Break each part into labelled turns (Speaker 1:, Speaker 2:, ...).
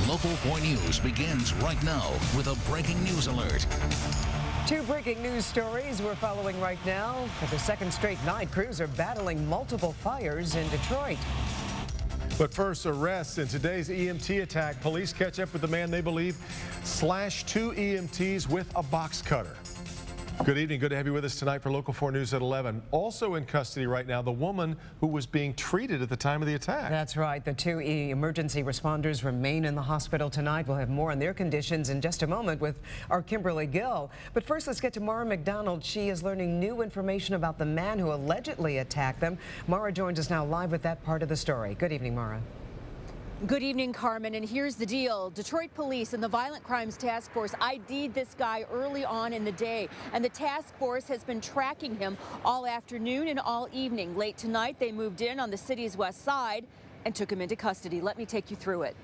Speaker 1: Local 4 News begins right now with a breaking news alert.
Speaker 2: Two breaking news stories we're following right now. For the second straight night, crews are battling multiple fires in Detroit.
Speaker 3: But first, arrests in today's EMT attack. Police catch up with the man they believe slashed two EMTs with a box cutter. Good evening. Good to have you with us tonight for Local 4 News at 11. Also in custody right now, the woman who was being treated at the time of the attack. That's
Speaker 2: right. The two emergency responders remain in the hospital tonight. We'll have more on their conditions in just a moment with our Kimberly Gill. But first, let's get to Mara McDonald. She is learning new information about the man who allegedly attacked them. Mara joins us now live with that part of the story. Good evening, Mara.
Speaker 4: Good evening, Carmen, and here's the deal. Detroit police and the Violent Crimes Task Force ID'd this guy early on in the day, and the task force has been tracking him all afternoon and all evening. Late tonight, they moved in on the city's west side and took him into custody. Let me take you through it.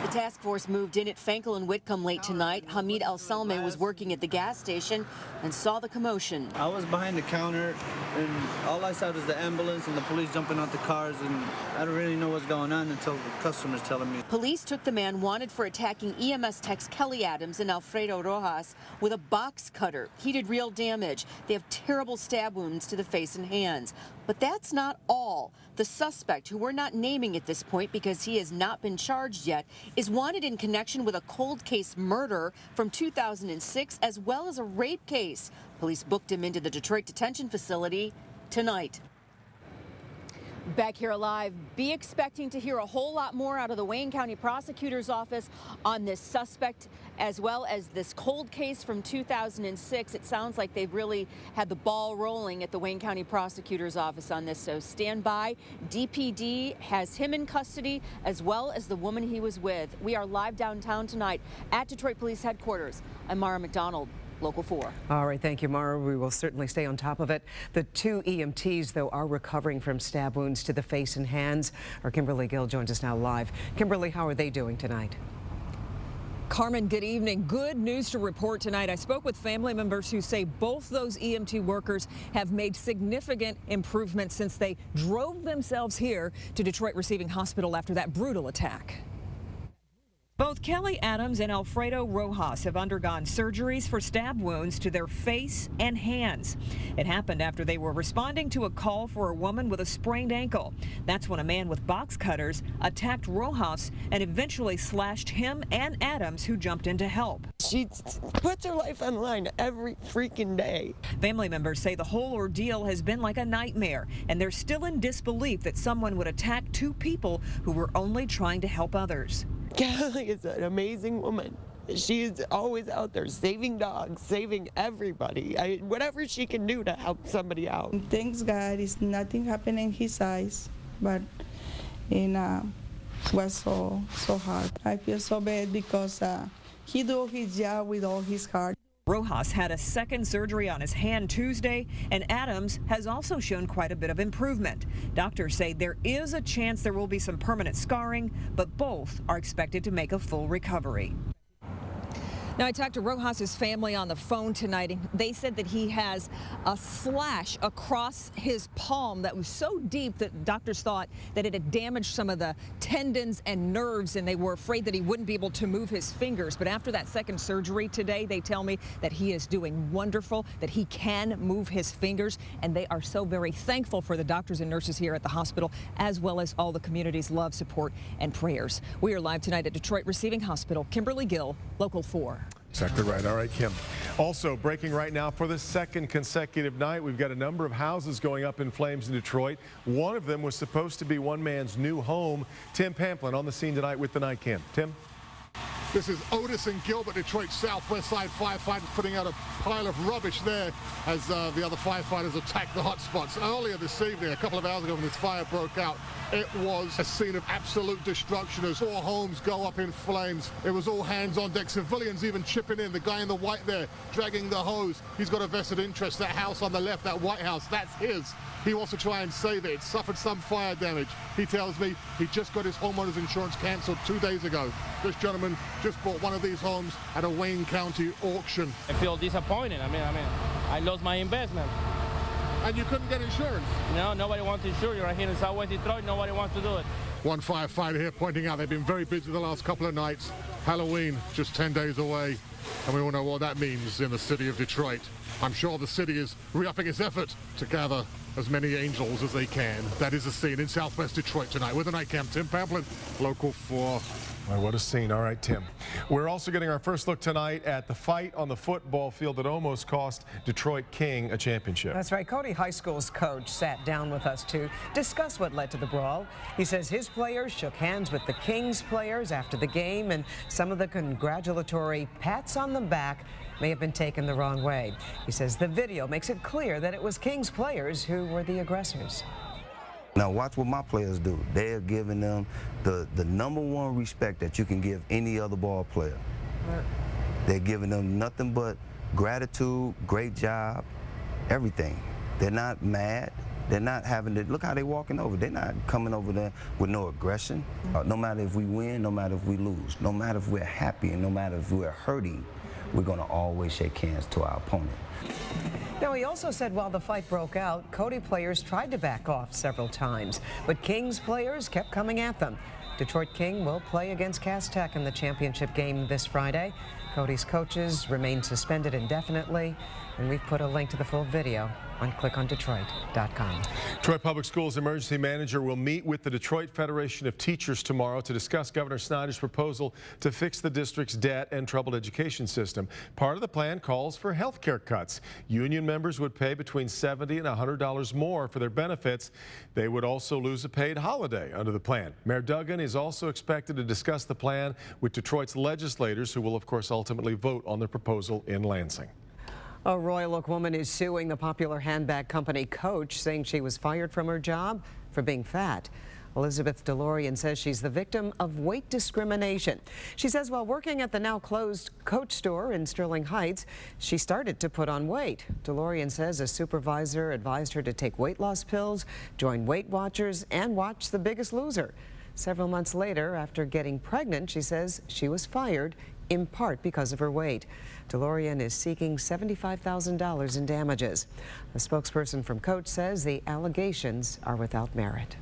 Speaker 4: The task force moved in at Fankel and Whitcomb late tonight. Hamid El-Salmeh was working at the gas station and saw the commotion.
Speaker 5: I was behind the counter, and all I saw was the ambulance and the police jumping out the cars, and I don't really know what's going on until the customer's telling me.
Speaker 4: Police took the man wanted for attacking EMS techs Kelly Adams and Alfredo Rojas with a box cutter. He did real damage. They have terrible stab wounds to the face and hands. But that's not all. The suspect, who we're not naming at this point because he has not been charged yet, is wanted in connection with a cold case murder from 2006 as well as a rape case. Police booked him into the Detroit detention facility tonight. Back here alive, be expecting to hear a whole lot more out of the Wayne County Prosecutor's Office on this suspect as well as this cold case from 2006. It sounds like they've really had the ball rolling at the Wayne County Prosecutor's Office on this, so stand by. DPD has him in custody as well as the woman he was with. We are live downtown tonight at Detroit Police Headquarters. I'm Mara McDonald. Local 4. All
Speaker 2: right, thank you, Mara. We will certainly stay on top of it. The two EMTs, though, are recovering from stab wounds to the face and hands. Our Kimberly Gill joins us now live. Kimberly, how are they doing tonight?
Speaker 6: Carmen, good evening. Good news to report tonight. I spoke with family members who say both those EMT workers have made significant improvements since they drove themselves here to Detroit Receiving Hospital after that brutal attack. Both Kelly Adams and Alfredo Rojas have undergone surgeries for stab wounds to their face and hands. It happened after they were responding to a call for a woman with a sprained ankle. That's when a man with box cutters attacked Rojas and eventually slashed him and Adams, who jumped in to help.
Speaker 7: She puts her life on the line every freaking day.
Speaker 6: Family members say the whole ordeal has been like a nightmare, and they're still in disbelief that someone would attack two people who were only trying to help others.
Speaker 7: Kelly is an amazing woman. She is always out there saving dogs, saving everybody. Whatever she can do to help somebody out.
Speaker 8: Thanks God, it's nothing happened in his eyes, but was so hard. I feel so bad because he do his job with all his heart.
Speaker 6: Rojas had a second surgery on his hand Tuesday, and Adams has also shown quite a bit of improvement. Doctors say there is a chance there will be some permanent scarring, but both are expected to make a full recovery. Now, I talked to Rojas's family on the phone tonight, and they said that he has a slash across his palm that was so deep that doctors thought that it had damaged some of the tendons and nerves, and they were afraid that he wouldn't be able to move his fingers. But after that second surgery today, they tell me that he is doing wonderful, that he can move his fingers, and they are so very thankful for the doctors and nurses here at the hospital, as well as all the community's love, support, and prayers. We are live tonight at Detroit Receiving Hospital. Kimberly Gill, Local 4.
Speaker 3: Exactly right. All right, Kim. Also breaking right now for the second consecutive night, we've got a number of houses going up in flames in Detroit. One of them was supposed to be one man's new home. Tim Pamplin on the scene tonight with the night cam. Tim?
Speaker 9: This is Otis and Gilbert, Detroit Southwest Side firefighters putting out a pile of rubbish there as the other firefighters attacked the hot spots. Earlier this evening, a couple of hours ago when this fire broke out, it was a scene of absolute destruction as 4 homes go up in flames. It was all hands on deck, civilians even chipping in. The guy in the white there dragging the hose. He's got a vested interest. That house on the left, that White House, that's his. He wants to try and save it. It suffered some fire damage. He tells me he just got his homeowner's insurance canceled 2 days ago. This gentleman just bought one of these homes at a Wayne County auction.
Speaker 10: I feel disappointed. I mean, I lost my investment.
Speaker 9: And you couldn't get insurance?
Speaker 10: No, nobody wants to insure you right here in Southwest Detroit. Nobody wants to do it.
Speaker 9: One firefighter here pointing out they've been very busy the last couple of nights. Halloween just 10 days away, and we all know what that means in the city of Detroit. I'm sure the city is re-upping its effort to gather as many angels as they can. That is the scene in Southwest Detroit tonight. With the night cam, Tim Pamplin, Local 4.
Speaker 3: Boy, what a scene. All right, Tim. We're also getting our first look tonight at the fight on the football field that almost cost Detroit King a championship.
Speaker 2: That's right. Cody High School's coach sat down with us to discuss what led to the brawl. He says his players shook hands with the Kings players after the game, and some of the congratulatory pats on the back may have been taken the wrong way. He says the video makes it clear that it was Kings players who were the aggressors.
Speaker 11: Now watch what my players do. They're giving them the #1 respect that you can give any other ball player. They're giving them nothing but gratitude, great job, everything. They're not mad. They're not having to, look how they're walking over. They're not coming over there with no aggression. No matter if we win, no matter if we lose, no matter if we're happy, and no matter if we're hurting, we're gonna always shake hands to our opponent.
Speaker 2: Now, he also said while the fight broke out, Cody players tried to back off several times, but Kings players kept coming at them. Detroit King will play against Cass Tech in the championship game this Friday. Cody's coaches remain suspended indefinitely, and we've put a link to the full video on clickondetroit.com.
Speaker 3: Detroit Public Schools emergency manager will meet with the Detroit Federation of Teachers tomorrow to discuss Governor Snyder's proposal to fix the district's debt and troubled education system. Part of the plan calls for health care cuts. Union members would pay between $70 and $100 more for their benefits. They would also lose a paid holiday under the plan. Mayor Duggan is also expected to discuss the plan with Detroit's legislators, who will, of course, ultimately vote on the proposal in Lansing.
Speaker 2: A Royal Oak woman is suing the popular handbag company Coach, saying she was fired from her job for being fat. Elizabeth DeLorean says she's the victim of weight discrimination. She says while working at the now closed Coach store in Sterling Heights, she started to put on weight. DeLorean says a supervisor advised her to take weight loss pills, join Weight Watchers, and watch The Biggest Loser. Several months later, after getting pregnant, she says she was fired in part because of her weight. DeLorean is seeking $75,000 in damages. A spokesperson from Coach says the allegations are without merit.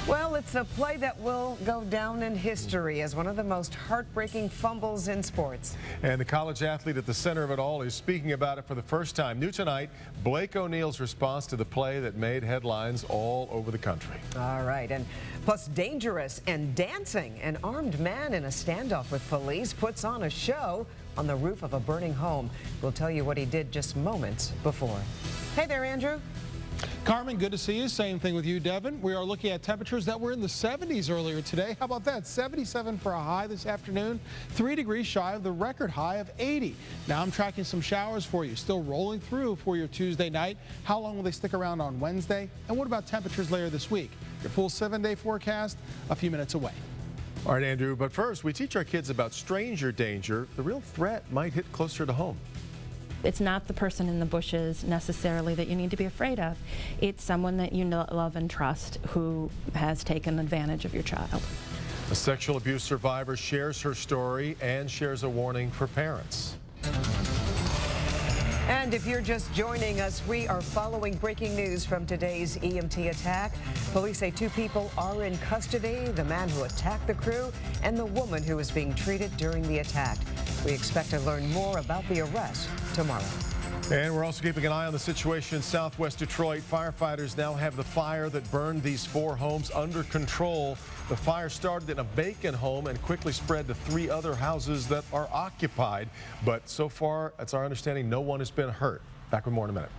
Speaker 2: Well, it's a play that will go down in history as one of the most heartbreaking fumbles in sports.
Speaker 3: And the college athlete at the center of it all is speaking about it for the first time. New tonight, Blake O'Neal's response to the play that made headlines all over the country.
Speaker 2: All right, and plus dangerous and dancing. An armed man in a standoff with police puts on a show on the roof of a burning home. We'll tell you what he did just moments before. Hey there, Andrew.
Speaker 12: Carmen, good to see you. Same thing with you, Devin. We are looking at temperatures that were in the 70s earlier today. How about that? 77 for a high this afternoon, 3 degrees shy of the record high of 80. Now I'm tracking some showers for you, still rolling through for your Tuesday night. How long will they stick around on Wednesday? And what about temperatures later this week? Your full 7-day forecast a few minutes away.
Speaker 3: All right, Andrew, but first, we teach our kids about stranger danger. The real threat might hit closer to home.
Speaker 13: It's not the person in the bushes necessarily that you need to be afraid of. It's someone that you know, love and trust who has taken advantage of your child.
Speaker 3: A sexual abuse survivor shares her story and shares a warning for parents.
Speaker 2: And if you're just joining us, we are following breaking news from today's EMT attack. Police say 2 people are in custody, the man who attacked the crew and the woman who is being treated during the attack. We expect to learn more about the arrest tomorrow.
Speaker 3: And we're also keeping an eye on the situation in Southwest Detroit. Firefighters now have the fire that burned these 4 homes under control. The fire started in a vacant home and quickly spread to 3 other houses that are occupied. But so far, it's our understanding, no one has been hurt. Back with more in a minute.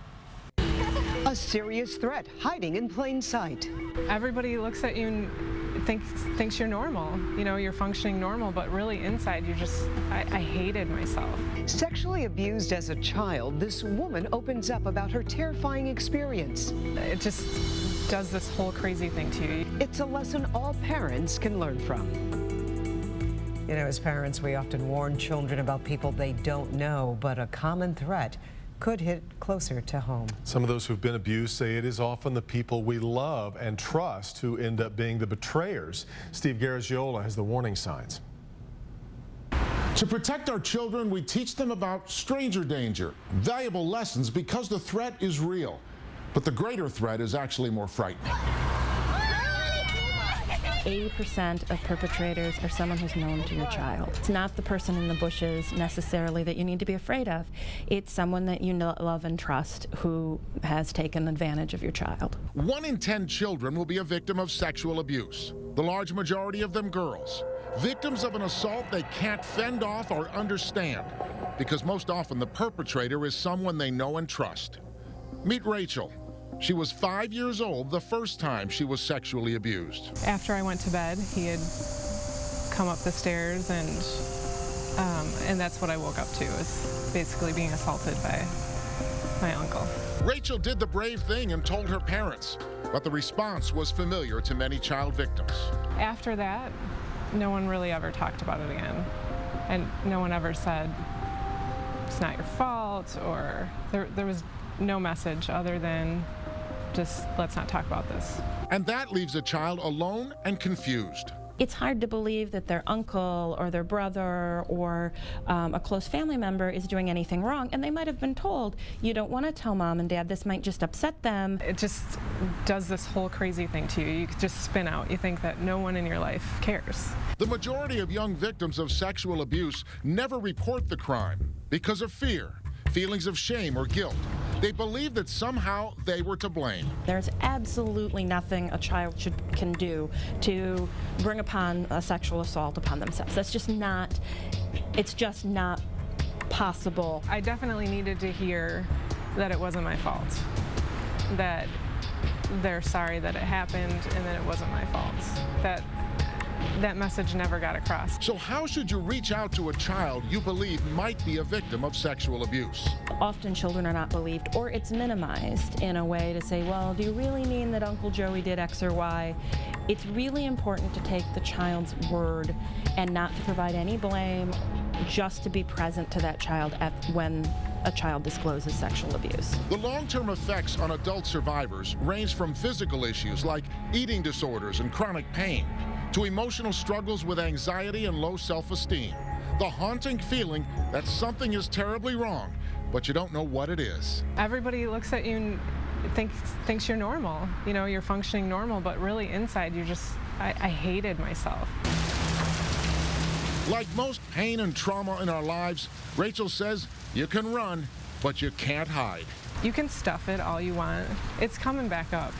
Speaker 2: A serious threat hiding in plain sight.
Speaker 14: Everybody looks at you and thinks you're normal. You know, you're functioning normal, but really inside you just, I hated myself.
Speaker 2: Sexually abused as a child, this woman opens up about her terrifying experience.
Speaker 14: It just does this whole crazy thing to you.
Speaker 2: It's a lesson all parents can learn from. You know, as parents, we often warn children about people they don't know, but a common threat could hit closer to home.
Speaker 3: Some of those who've been abused say it is often the people we love and trust who end up being the betrayers. Steve Garagiola has the warning signs.
Speaker 15: To protect our children, we teach them about stranger danger, valuable lessons because the threat is real. But the greater threat is actually more frightening.
Speaker 13: 80% of perpetrators are someone who's known to your child. It's not the person in the bushes necessarily that you need to be afraid of. It's someone that you love and trust who has taken advantage of your child.
Speaker 15: 1 in 10 children will be a victim of sexual abuse. The large majority of them girls. Victims of an assault they can't fend off or understand, because most often the perpetrator is someone they know and trust. Meet Rachel. She was 5 years old the first time she was sexually abused.
Speaker 14: After I went to bed, he had come up the stairs, and that's what I woke up to, was basically being assaulted by my uncle.
Speaker 15: Rachel did the brave thing and told her parents, but the response was familiar to many child victims.
Speaker 14: After that, no one really ever talked about it again, and no one ever said it's not your fault, or there was no message other than just let's not talk about this.
Speaker 15: And that leaves a child alone and confused.
Speaker 13: It's hard to believe that their uncle or their brother or a close family member is doing anything wrong, and they might have been told, you don't want to tell mom and dad, this might just upset them.
Speaker 14: It just does this whole crazy thing to you. You just spin out. You think that no one in your life cares.
Speaker 15: The majority of young victims of sexual abuse never report the crime because of fear, feelings of shame or guilt. They believe that somehow they were to blame.
Speaker 13: There's absolutely nothing a child can do to bring upon a sexual assault upon themselves. That's just not, it's just not possible.
Speaker 14: I definitely needed to hear that it wasn't my fault, that they're sorry that it happened and that it wasn't my fault. That message never got across.
Speaker 15: So how should you reach out to a child you believe might be a victim of sexual abuse?
Speaker 13: Often children are not believed, or it's minimized in a way to say, well, do you really mean that Uncle Joey did X or Y? It's really important to take the child's word and not to provide any blame, just to be present to that child when a child discloses sexual abuse.
Speaker 15: The long-term effects on adult survivors range from physical issues like eating disorders and chronic pain, to emotional struggles with anxiety and low self-esteem. The haunting feeling that something is terribly wrong, but you don't know what it is.
Speaker 14: Everybody looks at you and thinks you're normal. You know, you're functioning normal, but really inside you just, I hated myself.
Speaker 15: Like most pain and trauma in our lives, Rachel says you can run, but you can't hide.
Speaker 14: You can stuff it all you want. It's coming back up.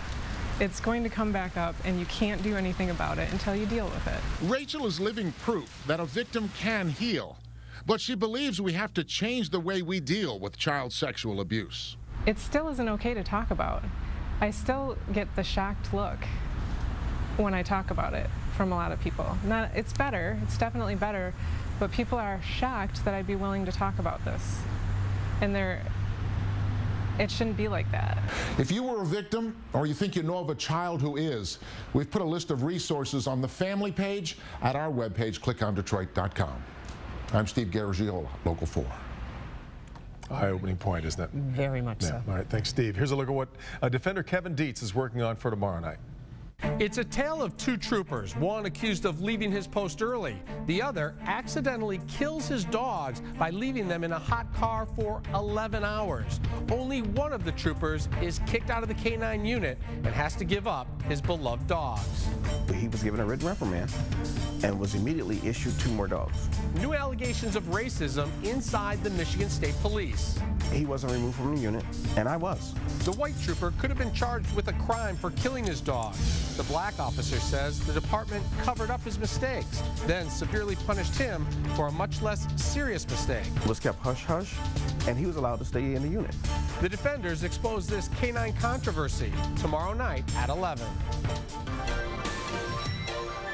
Speaker 14: It's going to come back up, and you can't do anything about it until you deal with it.
Speaker 15: Rachel is living proof that a victim can heal, but she believes we have to change the way we deal with child sexual abuse.
Speaker 14: It still isn't okay to talk about. I still get the shocked look when I talk about it from a lot of people. It's better, it's definitely better, but people are shocked that I'd be willing to talk about this. And it shouldn't be like that.
Speaker 15: If you were a victim, or you think you know of a child who is, we've put a list of resources on the family page at our webpage, clickondetroit.com. I'm Steve Garagiola, Local 4.
Speaker 3: Eye-opening point, isn't it?
Speaker 2: Very much so.
Speaker 3: All right, thanks, Steve. Here's a look at what defender Kevin Dietz is working on for tomorrow night.
Speaker 16: It's a tale of two troopers, one accused of leaving his post early. The other accidentally kills his dogs by leaving them in a hot car for 11 hours. Only one of the troopers is kicked out of the K-9 unit and has to give up his beloved dogs.
Speaker 17: He was given a written reprimand and was immediately issued 2 more dogs.
Speaker 16: New allegations of racism inside the Michigan State Police.
Speaker 17: He wasn't removed from the unit, and I was.
Speaker 16: The white trooper could have been charged with a crime for killing his dog. The black officer says the department covered up his mistakes, then severely punished him for a much less serious mistake.
Speaker 17: Was kept hush-hush, and he was allowed to stay in the unit.
Speaker 16: The defenders expose this K-9 controversy tomorrow night at 11.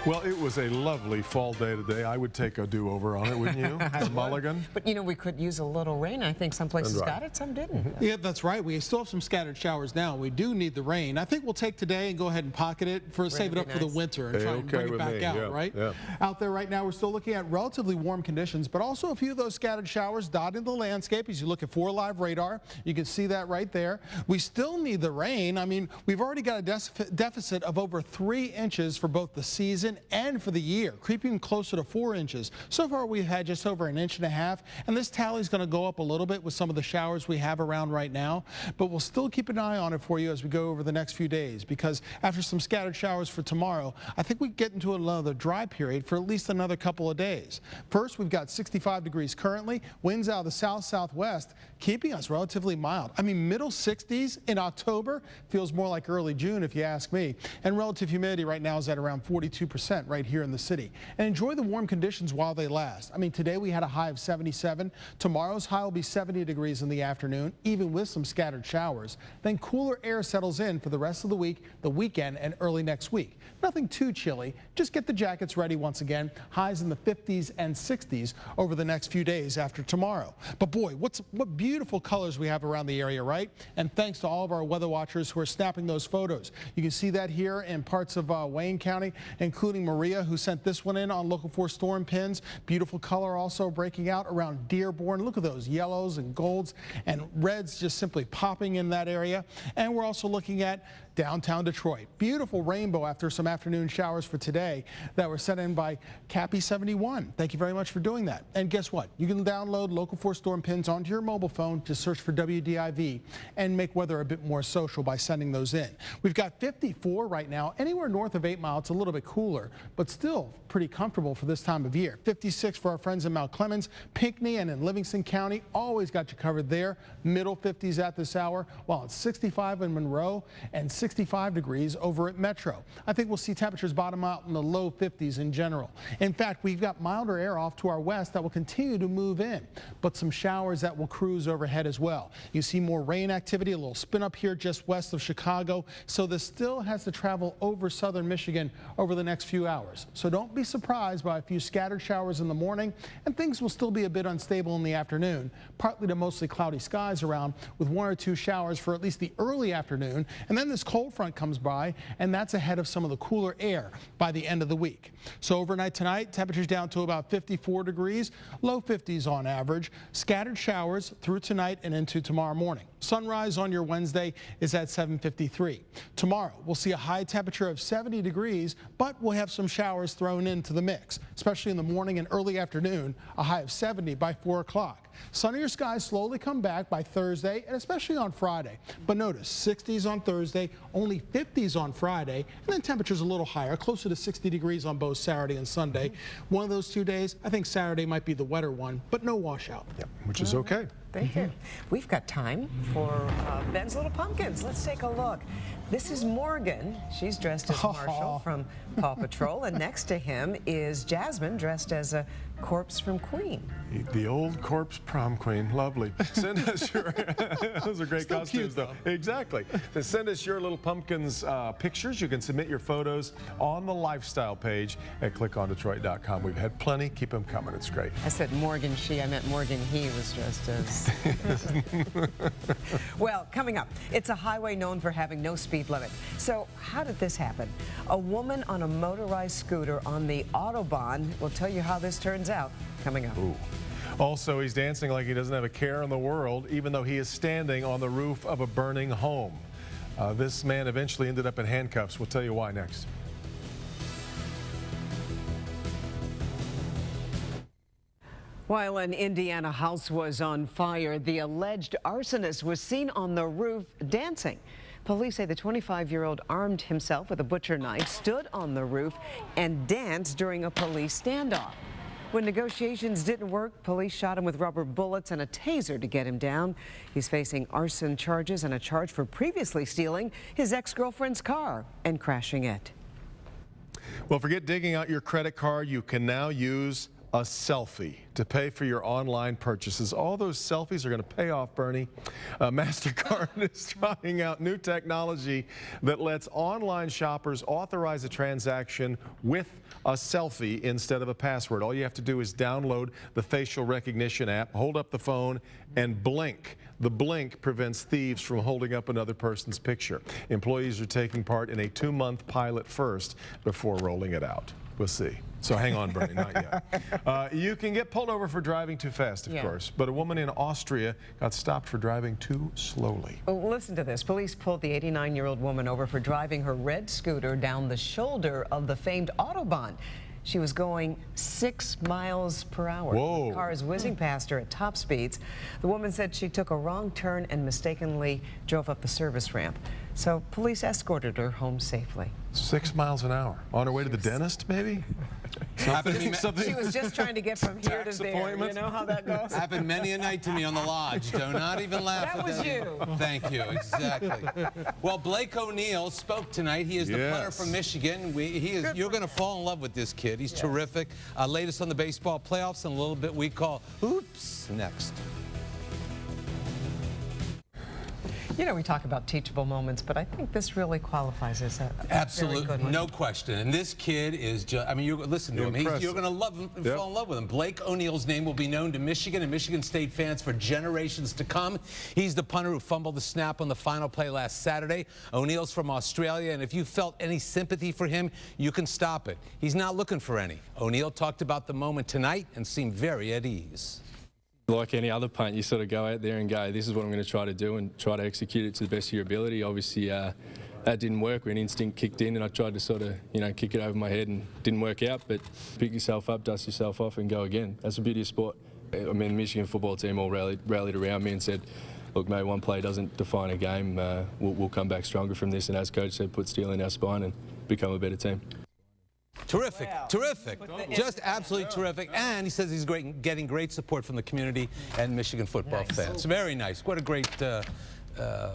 Speaker 3: Well, it was a lovely fall day today. I would take a do-over on it, wouldn't you? A mulligan.
Speaker 2: But, you know, we could use a little rain. I think some places got it, some didn't.
Speaker 12: Yeah, that's right. We still have some scattered showers now. We do need the rain. I think we'll take today and go ahead and pocket it, save it up for the winter and try and bring it back out, right?
Speaker 3: Yeah.
Speaker 12: Out there right now, we're still looking at relatively warm conditions, but also a few of those scattered showers dotting the landscape. As you look at 4 live radar, you can see that right there. We still need the rain. I mean, we've already got a deficit of over 3 inches for both the season season and for the year, creeping closer to 4 inches. So far, we've had just over 1.5 inches, and this tally is going to go up a little bit with some of the showers we have around right now, but we'll still keep an eye on it for you as we go over the next few days, because after some scattered showers for tomorrow, I think we get into another dry period for at least another couple of days. First, we've got 65 degrees currently, winds out of the south-southwest, keeping us relatively mild. I mean, middle 60s in October feels more like early June if you ask me, and relative humidity right now is at around 42% right here in the city. And enjoy the warm conditions while they last. I mean, today we had a high of 77. Tomorrow's high will be 70 degrees in the afternoon, even with some scattered showers. Then cooler air settles in for the rest of the week, the weekend, and early next week. Nothing too chilly. Just get the jackets ready once again. Highs in the 50s and 60s over the next few days after tomorrow. But boy, what beautiful colors we have around the area, right? And thanks to all of our weather watchers who are snapping those photos. You can see that here in parts of Wayne County, including Maria, who sent this one in on Local 4 storm pins. Beautiful color also breaking out around Dearborn. Look at those yellows and golds and reds just simply popping in that area. And we're also looking at downtown Detroit. Beautiful rainbow after some afternoon showers for today that were sent in by Cappy 71. Thank you very much for doing that. And guess what? You can download Local 4 storm pins onto your mobile phone. Just search for WDIV and make weather a bit more social by sending those in. We've got 54 right now. Anywhere north of 8 Mile, it's a little bit cooler, but still pretty comfortable for this time of year. 56 for our friends in Mount Clemens, Pinckney, and in Livingston County. Always got you covered there. Middle 50s at this hour, while it's 65 in Monroe and 65 degrees over at Metro. I think we'll see temperatures bottom out in the low 50s in general. In fact, we've got milder air off to our west that will continue to move in, but some showers that will cruise overhead as well. You see more rain activity, a little spin up here just west of Chicago, so this still has to travel over southern Michigan over the next few hours. So don't be surprised by a few scattered showers in the morning, and things will still be a bit unstable in the afternoon. Partly to mostly cloudy skies around with 1 or 2 showers for at least the early afternoon, and then this cold front comes by, and that's ahead of some of the cooler air by the end of the week. So overnight tonight, temperatures down to about 54 degrees, low 50s on average. Scattered showers through tonight and into tomorrow morning. Sunrise on your Wednesday is at 7:53. Tomorrow, we'll see a high temperature of 70 degrees, but we'll have some showers thrown into the mix, especially in the morning and early afternoon, a high of 70 by 4 o'clock. Sunnier skies slowly come back by Thursday and especially on Friday. But notice 60s on Thursday, only 50s on Friday, and then temperatures a little higher, closer to 60 degrees on both Saturday and Sunday. One of those 2 days, I think Saturday might be the wetter one, but no washout.
Speaker 3: Yep, which is okay.
Speaker 2: Thank you. We've got time for Ben's Little Pumpkins. Let's take a look. This is Morgan. She's dressed as Marshall from Paw Patrol, and next to him is Jasmine, dressed as a corpse from Queen.
Speaker 3: The old corpse prom queen. Lovely. Send us your... Those are great
Speaker 12: Still
Speaker 3: costumes,
Speaker 12: cute,
Speaker 3: though. Exactly. Then send us your Little Pumpkins pictures. You can submit your photos on the lifestyle page at clickondetroit.com. We've had plenty. Keep them coming. It's great.
Speaker 2: I said Morgan she. I meant Morgan he was dressed as. Well, coming up, it's a highway known for having no speed limit. So how did this happen? A woman on a motorized scooter on the Autobahn. We'll tell you how this turns out coming up.
Speaker 3: Ooh. Also, he's dancing like he doesn't have a care in the world, even though he is standing on the roof of a burning home. This man eventually ended up in handcuffs. We'll tell you why next.
Speaker 2: While an Indiana house was on fire, the alleged arsonist was seen on the roof dancing. Police say the 25-year-old armed himself with a butcher knife, stood on the roof, and danced during a police standoff. When negotiations didn't work, police shot him with rubber bullets and a taser to get him down. He's facing arson charges and a charge for previously stealing his ex-girlfriend's car and crashing it.
Speaker 3: Well, forget digging out your credit card. You can now use a selfie to pay for your online purchases. All those selfies are going to pay off, Bernie. MasterCard is trying out new technology that lets online shoppers authorize a transaction with a selfie instead of a password. All you have to do is download the facial recognition app, hold up the phone, and blink. The blink prevents thieves from holding up another person's picture. Employees are taking part in a 2-month pilot first before rolling it out. We'll see. So hang on, Bernie, not yet. You can get Polaroid pulled over for driving too fast, of course, but a woman in Austria got stopped for driving too slowly.
Speaker 2: Well, listen to this. Police pulled the 89-year-old woman over for driving her red scooter down the shoulder of the famed Autobahn. She was going 6 miles per hour.
Speaker 3: Whoa.
Speaker 2: Cars whizzing past her at top speeds. The woman said she took a wrong turn and mistakenly drove up the service ramp. So police escorted her home safely.
Speaker 3: 6 miles an hour. On her way to the dentist, maybe?
Speaker 2: She was just trying to get from here to there. You know how that goes?
Speaker 18: Happened many a night to me on the lodge. Do not even laugh at that.
Speaker 2: Was you.
Speaker 18: Thank you. Exactly. Well, Blake O'Neill spoke tonight. He is the punter from Michigan. You're going to fall in love with this kid. He's terrific. Latest on the baseball playoffs and a little bit we call Oops next.
Speaker 2: You know, we talk about teachable moments, but I think this really qualifies as a
Speaker 18: Absolutely,
Speaker 2: very good one.
Speaker 18: no question. And this kid is just, I mean, you listen to him. You're going to love him, fall in love with him. Blake O'Neill's name will be known to Michigan and Michigan State fans for generations to come. He's the punter who fumbled the snap on the final play last Saturday. O'Neill's from Australia, and if you felt any sympathy for him, you can stop it. He's not looking for any. O'Neill talked about the moment tonight and seemed very at ease.
Speaker 19: Like any other punt, you sort of go out there and go, this is what I'm going to try to do and try to execute it to the best of your ability. Obviously, that didn't work when instinct kicked in and I tried to sort of, kick it over my head and didn't work out. But pick yourself up, dust yourself off and go again. That's the beauty of sport. I mean, the Michigan football team all rallied around me and said, look, mate, one play doesn't define a game. We'll come back stronger from this. And as coach said, put steel in our spine and become a better team.
Speaker 18: Terrific, terrific, just absolutely terrific. And he says he's getting great support from the community and Michigan football fans. Very nice. What a great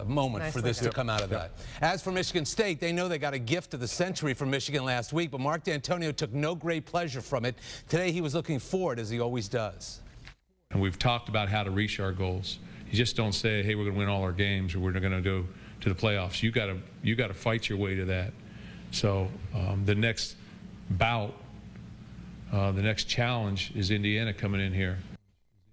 Speaker 18: moment for this to come out of that. As for Michigan State, they know they got a gift of the century from Michigan last week, but Mark D'Antonio took no great pleasure from it. Today he was looking forward, as he always does.
Speaker 20: And we've talked about how to reach our goals. You just don't say, hey, we're going to win all our games or we're going to go to the playoffs. You got to fight your way to that. So the next bout, the next challenge is Indiana coming in here.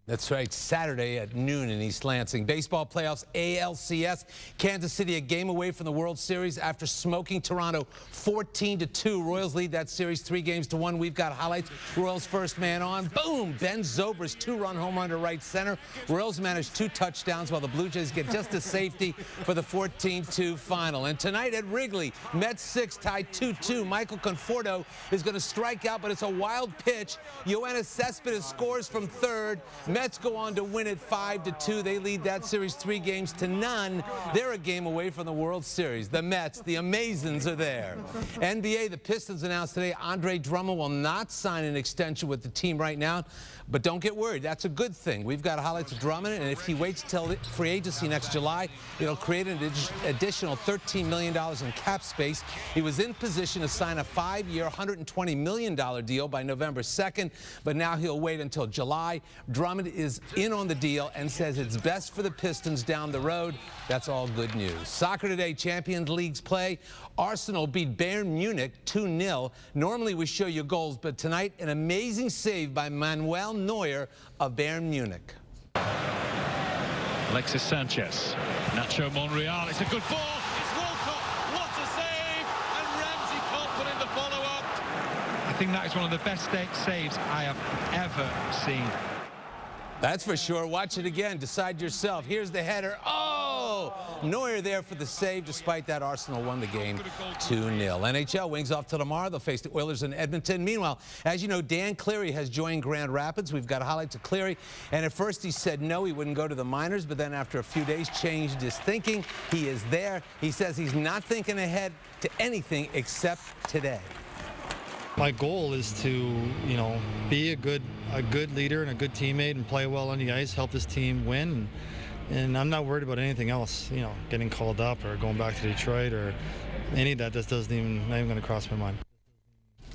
Speaker 18: That's right, Saturday at noon in East Lansing. Baseball playoffs, ALCS. Kansas City a game away from the World Series after smoking Toronto 14-2. Royals lead that series 3-1. We've got highlights. Royals first man on. Boom! Ben Zobrist 2-run home run to right center. Royals manage 2 touchdowns while the Blue Jays get just a safety for the 14-2 final. And tonight at Wrigley, Mets 6 tied 2-2. Michael Conforto is going to strike out, but it's a wild pitch. Yoenis Cespedes scores from third. Mets go on to win it 5-2. They lead that series 3-0. They're a game away from the World Series. The Mets, the Amazons, are there. NBA, the Pistons announced today Andre Drummond will not sign an extension with the team right now. But don't get worried. That's a good thing. We've got highlights of Drummond, and if he waits till free agency next July, it'll create an additional $13 million in cap space. He was in position to sign a 5-year, $120 million deal by November 2nd, but now he'll wait until July. Drummond is in on the deal and says it's best for the Pistons down the road. That's all good news. Soccer today, Champions League's play. Arsenal beat Bayern Munich 2-0. Normally we show you goals, but tonight an amazing save by Manuel Neuer of Bayern Munich.
Speaker 21: Alexis Sanchez, Nacho Monreal, it's a good ball, it's Walcott, what a save, and Ramsey can't put in the follow-up.
Speaker 22: I think that is one of the best saves I have ever seen.
Speaker 18: That's for sure. Watch it again. Decide yourself. Here's the header. Oh! Neuer there for the save. Despite that, Arsenal won the game 2-0. NHL wings off till tomorrow. They'll face the Oilers in Edmonton. Meanwhile, as you know, Dan Cleary has joined Grand Rapids. We've got highlights of Cleary. And at first he said no, he wouldn't go to the minors. But then after a few days, changed his thinking. He is there. He says he's not thinking ahead to anything except today.
Speaker 23: My goal is to, be a good leader and a good teammate and play well on the ice, help this team win. And I'm not worried about anything else, getting called up or going back to Detroit or any of that. That doesn't even, not even going to cross my mind.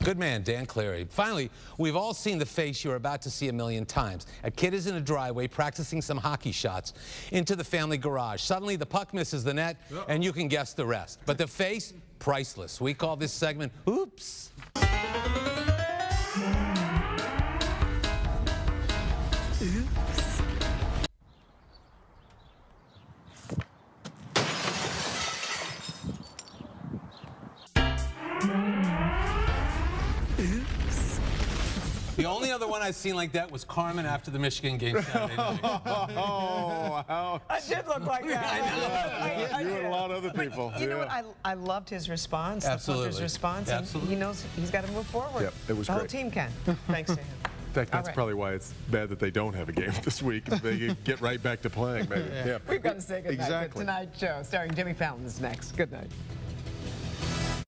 Speaker 18: Good man, Dan Cleary. Finally, we've all seen the face you're about to see a million times. A kid is in a driveway practicing some hockey shots into the family garage. Suddenly, the puck misses the net, and you can guess the rest. But the face, priceless. We call this segment, Oops. The only other one I've seen like that was Carmen after the Michigan game Saturday night.
Speaker 3: Oh, how
Speaker 2: I did look like that.
Speaker 3: you and a lot of other people.
Speaker 2: You know what? I loved his response.
Speaker 18: Absolutely.
Speaker 2: The punter's response.
Speaker 18: Absolutely.
Speaker 2: He knows he's got to move forward.
Speaker 3: Yep, it was
Speaker 2: the whole
Speaker 3: great.
Speaker 2: team can, thanks to him.
Speaker 3: In fact, that's probably why it's bad that they don't have a game this week. They can get right back to playing, maybe. Yeah.
Speaker 2: We've got to say goodnight.
Speaker 3: Exactly.
Speaker 2: The Tonight Show starring Jimmy Fallon is next. Good night.